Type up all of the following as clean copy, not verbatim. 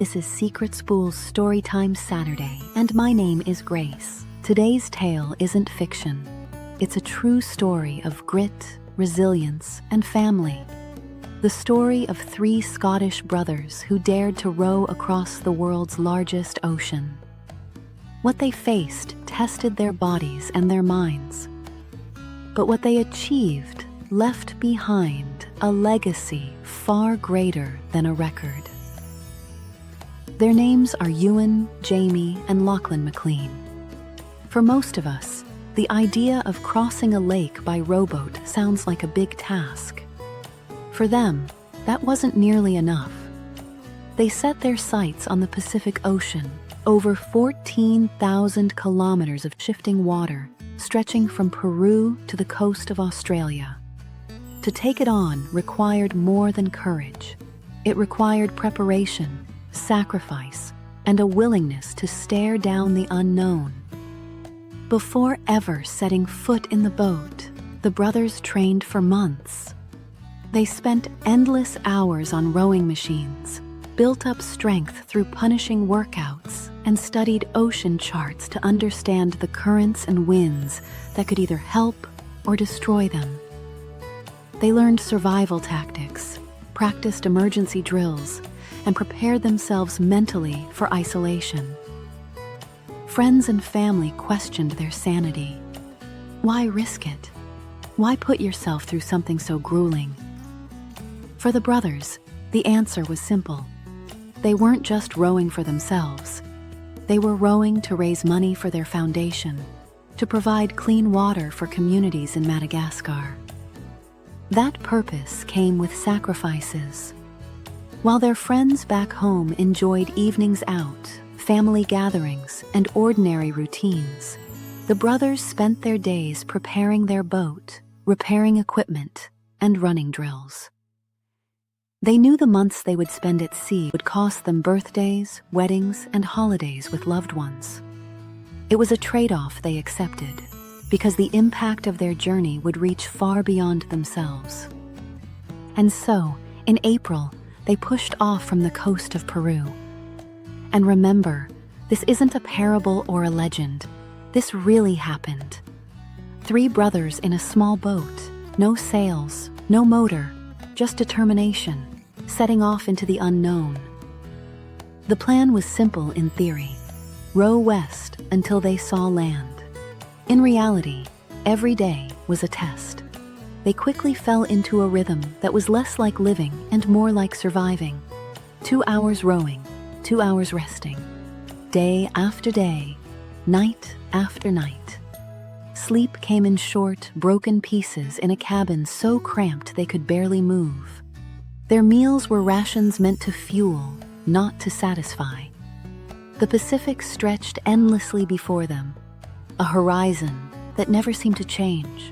This is SecretSpool's Storytime Saturday, and my name is Grace. Today's tale isn't fiction. It's a true story of grit, resilience, and family. The story of three Scottish brothers who dared to row across the world's largest ocean. What they faced tested their bodies and their minds. But what they achieved left behind a legacy far greater than a record. Their names are Ewan, Jamie, and Lachlan Maclean. For most of us, the idea of crossing a lake by rowboat sounds like a big task. For them, that wasn't nearly enough. They set their sights on the Pacific Ocean, over 14,000 kilometers of shifting water, stretching from Peru to the coast of Australia. To take it on required more than courage. It required preparation, sacrifice, and a willingness to stare down the unknown. Before ever setting foot in the boat, the brothers trained for months. They spent endless hours on rowing machines, built up strength through punishing workouts, and studied ocean charts to understand the currents and winds that could either help or destroy them. They learned survival tactics, practiced emergency drills, and prepared themselves mentally for isolation. Friends and family questioned their sanity. Why risk it? Why put yourself through something so grueling? For the brothers, the answer was simple. They weren't just rowing for themselves. They were rowing to raise money for their foundation, to provide clean water for communities in Madagascar. That purpose came with sacrifices. While their friends back home enjoyed evenings out, family gatherings, and ordinary routines, the brothers spent their days preparing their boat, repairing equipment, and running drills. They knew the months they would spend at sea would cost them birthdays, weddings, and holidays with loved ones. It was a trade-off they accepted, because the impact of their journey would reach far beyond themselves. And so, in April, they pushed off from the coast of Peru. And remember, this isn't a parable or a legend. This really happened. Three brothers in a small boat, no sails, no motor, just determination, setting off into the unknown. The plan was simple in theory: row west until they saw land. In reality, every day was a test. They quickly fell into a rhythm that was less like living and more like surviving. 2 hours rowing, 2 hours resting. Day after day, night after night. Sleep came in short, broken pieces in a cabin so cramped they could barely move. Their meals were rations meant to fuel, not to satisfy. The Pacific stretched endlessly before them, a horizon that never seemed to change.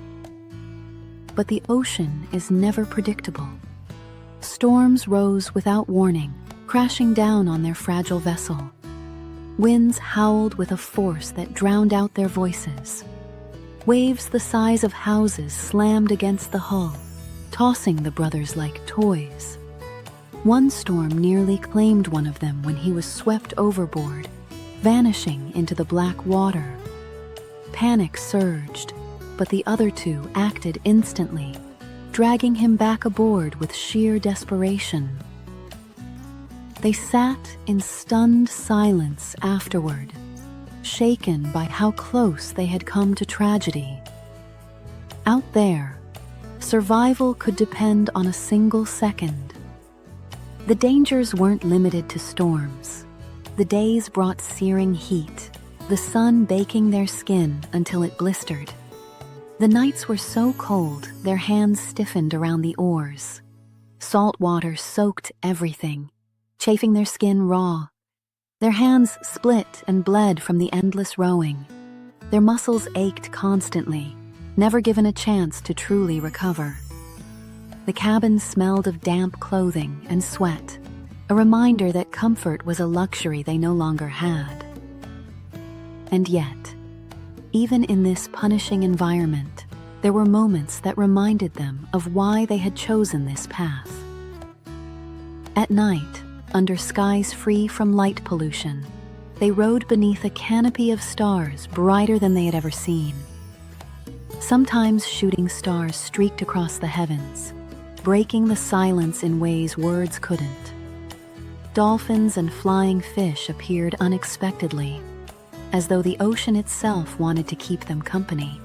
But the ocean is never predictable. Storms rose without warning, crashing down on their fragile vessel. Winds howled with a force that drowned out their voices. Waves the size of houses slammed against the hull, tossing the brothers like toys. One storm nearly claimed one of them when he was swept overboard, vanishing into the black water. Panic surged, but the other two acted instantly, dragging him back aboard with sheer desperation. They sat in stunned silence afterward, shaken by how close they had come to tragedy. Out there, survival could depend on a single second. The dangers weren't limited to storms. The days brought searing heat, the sun baking their skin until it blistered. The nights were so cold, their hands stiffened around the oars. Salt water soaked everything, chafing their skin raw. Their hands split and bled from the endless rowing. Their muscles ached constantly, never given a chance to truly recover. The cabin smelled of damp clothing and sweat, a reminder that comfort was a luxury they no longer had. And yet, even in this punishing environment, there were moments that reminded them of why they had chosen this path. At night, under skies free from light pollution. They rode beneath a canopy of stars brighter than they had ever seen. Sometimes shooting stars streaked across the heavens, breaking the silence in ways words couldn't. Dolphins and flying fish appeared unexpectedly, as though the ocean itself wanted to keep them company.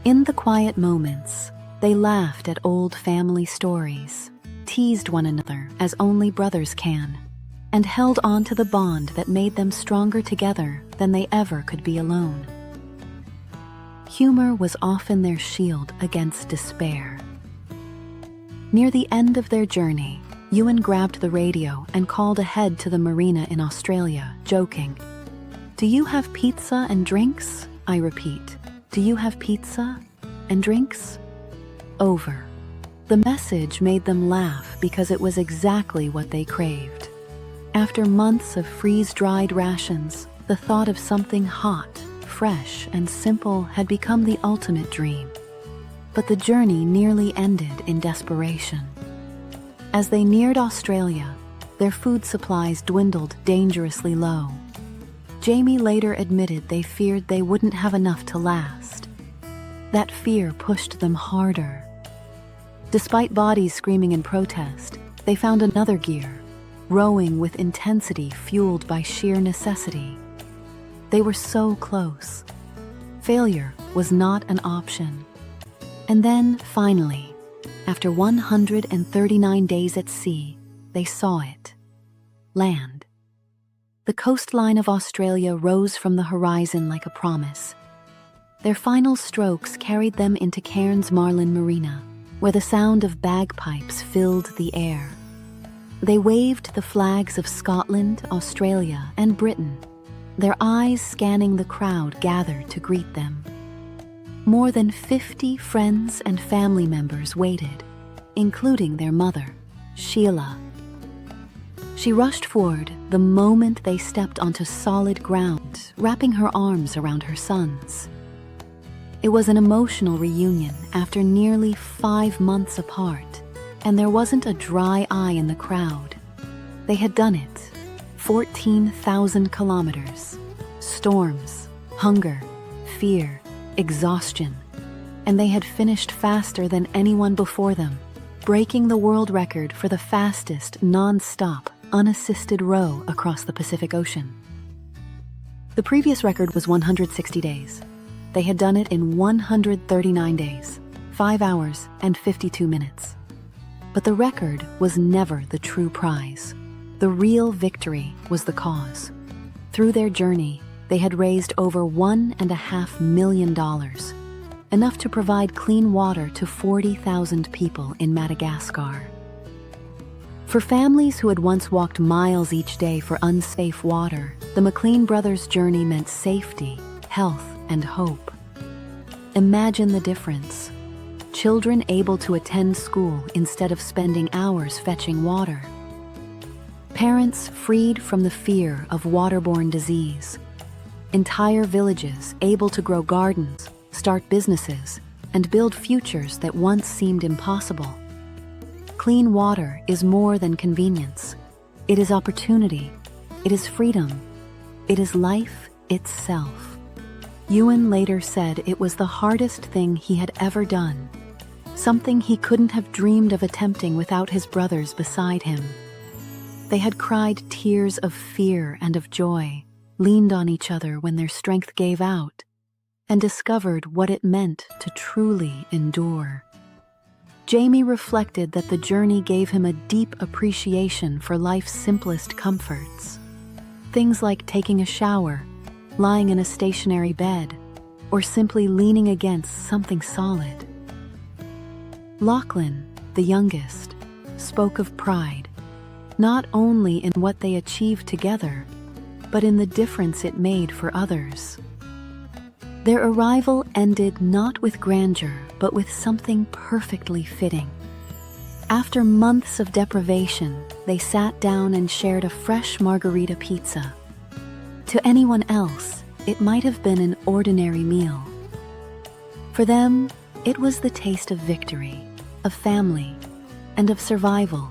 In the quiet moments, they laughed at old family stories, teased one another as only brothers can, and held on to the bond that made them stronger together than they ever could be alone. Humor was often their shield against despair. Near the end of their journey, Ewan grabbed the radio and called ahead to the marina in Australia, joking, "Do you have pizza and drinks? I repeat, do you have pizza and drinks?" Over. The message made them laugh because it was exactly what they craved. After months of freeze-dried rations, the thought of something hot, fresh, and simple had become the ultimate dream. But the journey nearly ended in desperation. As they neared Australia, their food supplies dwindled dangerously low. Jamie later admitted they feared they wouldn't have enough to last. That fear pushed them harder. Despite bodies screaming in protest, they found another gear, rowing with intensity fueled by sheer necessity. They were so close. Failure was not an option. And then, finally, after 139 days at sea, they saw it. Land. The coastline of Australia rose from the horizon like a promise. Their final strokes carried them into Cairns Marlin Marina, where the sound of bagpipes filled the air. They waved the flags of Scotland, Australia, and Britain, their eyes scanning the crowd gathered to greet them. More than 50 friends and family members waited, including their mother, Sheila. She rushed forward the moment they stepped onto solid ground, wrapping her arms around her sons. It was an emotional reunion after nearly 5 months apart, and there wasn't a dry eye in the crowd. They had done it. 14,000 kilometers. Storms, hunger, fear, exhaustion. And they had finished faster than anyone before them, breaking the world record for the fastest, non-stop, unassisted row across the Pacific Ocean. The previous record was 160 days. They had done it in 139 days, 5 hours and 52 minutes. But the record was never the true prize. The real victory was the cause. Through their journey, they had raised over $1.5 million, enough to provide clean water to 40,000 people in Madagascar. For families who had once walked miles each day for unsafe water, the Maclean brothers' journey meant safety, health, and hope. Imagine the difference. Children able to attend school instead of spending hours fetching water. Parents freed from the fear of waterborne disease. Entire villages able to grow gardens, start businesses, and build futures that once seemed impossible. Clean water is more than convenience. It is opportunity. It is freedom. It is life itself. Ewan later said it was the hardest thing he had ever done, something he couldn't have dreamed of attempting without his brothers beside him. They had cried tears of fear and of joy, leaned on each other when their strength gave out, and discovered what it meant to truly endure. Jamie reflected that the journey gave him a deep appreciation for life's simplest comforts. Things like taking a shower, lying in a stationary bed, or simply leaning against something solid. Lachlan, the youngest, spoke of pride, not only in what they achieved together, but in the difference it made for others. Their arrival ended not with grandeur, but with something perfectly fitting. After months of deprivation, they sat down and shared a fresh margarita pizza. To anyone else, it might have been an ordinary meal. For them, it was the taste of victory, of family, and of survival.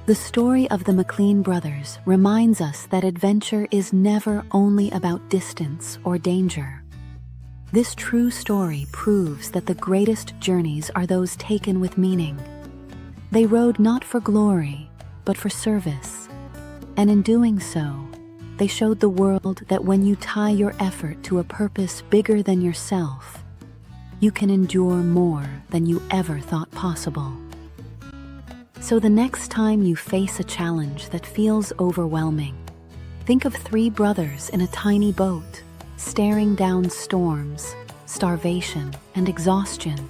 The story of the Maclean brothers reminds us that adventure is never only about distance or danger. This true story proves that the greatest journeys are those taken with meaning. They rode not for glory, but for service. And in doing so, they showed the world that when you tie your effort to a purpose bigger than yourself, you can endure more than you ever thought possible. So the next time you face a challenge that feels overwhelming, think of three brothers in a tiny boat, staring down storms, starvation, and exhaustion,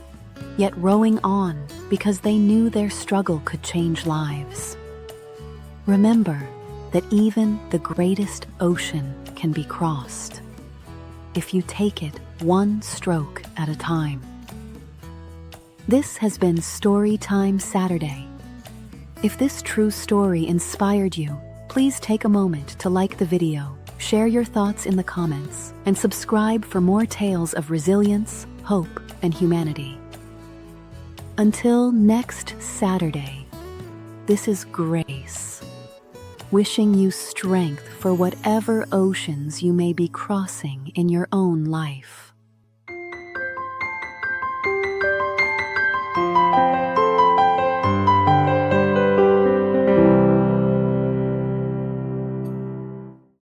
yet rowing on because they knew their struggle could change lives. Remember that even the greatest ocean can be crossed if you take it one stroke at a time. This has been Storytime Saturday. If this true story inspired you, please take a moment to like the video, share your thoughts in the comments, and subscribe for more tales of resilience, hope, and humanity. Until next Saturday, this is Grace, wishing you strength for whatever oceans you may be crossing in your own life.